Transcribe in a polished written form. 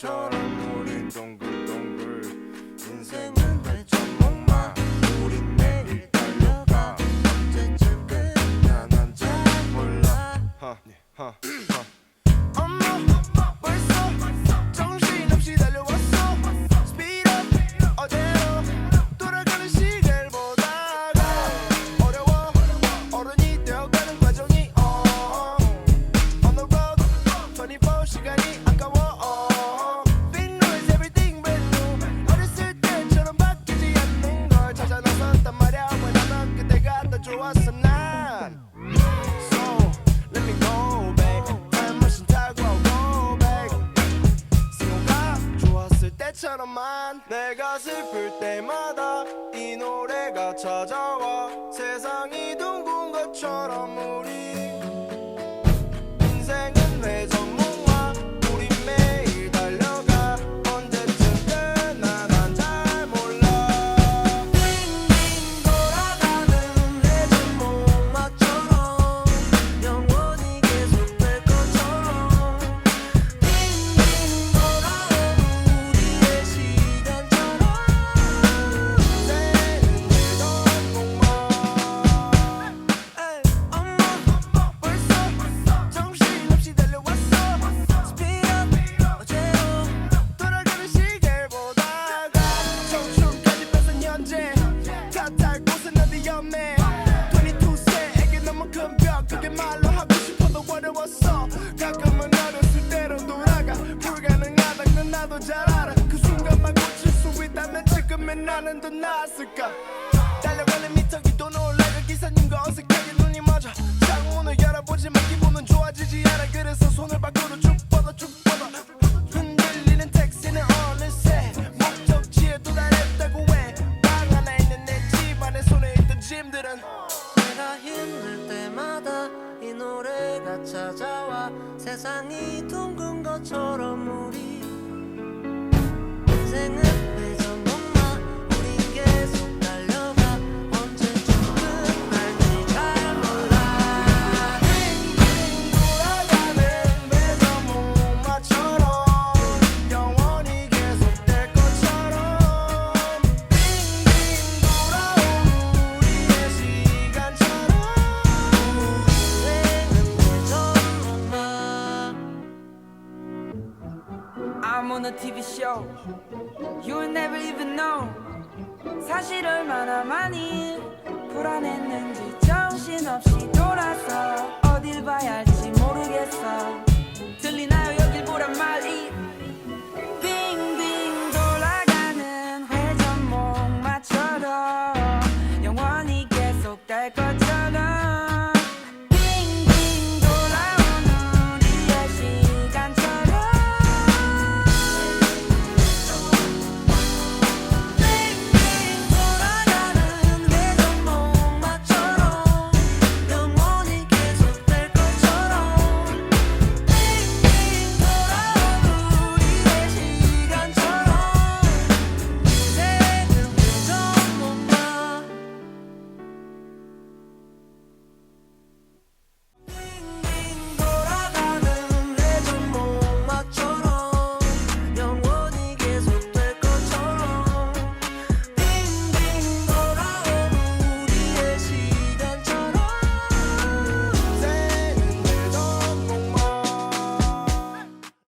것처럼 우린 동글동글 인생은 회전목마 우린 매일 달려가 언제쯤 끝나 난 잘 몰라 엄마 벌써 정신없이 달려왔어 Speed up 어제로 돌아가는 시계를 보다가 어려워 어른이 되어가는 과정이 On the road 24시간이 아까워 Big noise everything brand new 어렸을 때처럼 바뀌지 않는 걸 찾아 나섰단 말야 왜 나는 그때가 더 좋았어 난 So let me go back time machine 타고 go back 생각가 좋았을 때처럼만 내가 슬플 때마다 이 노래가 찾아와 세상이 둥근 것처럼 우리 인생은 회전목마 우린 매일 달려가 언제쯤 끝나 난 잘 몰라 빙빙 돌아가는 회전목마처럼 영원히 계속될 것처럼 빙빙 돌아오는 우리의 시간처럼 인생은 회전목마 엄마 벌써 정신없이 달려왔어 Speed up 어제로 돌아가는 시계를 보다가 청춘까지 뺏은 현재 탓할 곳은 어디 없네 22세에게 너무 큰 벽 그게 말로 하고 싶어도 어려웠어 가끔은 어렸을 때로 돌아가 불가능하다는 나도 잘 알아 그 순간만 고칠 수 있다면 지금의 나는 더 나았을까 달려가는 미터기도 놀라가 기사님과 어색하게 눈이 맞아 창문을 열어보지만 기분은 좋아지지 않아 그래서 손을 밖으로 쭉 뻗어 흔들리는 택시는 어느새 목적지에 도달했다고 해 방 안에 있는 내 집안에 손에 있던 짐들은 내가 힘들 때마다 이 노래가 찾아와 세상이 둥근 것처럼 우리 인생은 회전목마 우린 계속 달려가 언제쯤 끝날지 잘 몰라 빙빙 돌아가는 회전목마처럼 영원히 계속될 것처럼 빙빙 돌아오는 우리의 시간처럼 인생은 회전목마 I'm on a TV show You'll never even know 사실 얼마나 많이 불안했는지 정신없이 돌아서 어딜 봐야 할지 모르겠어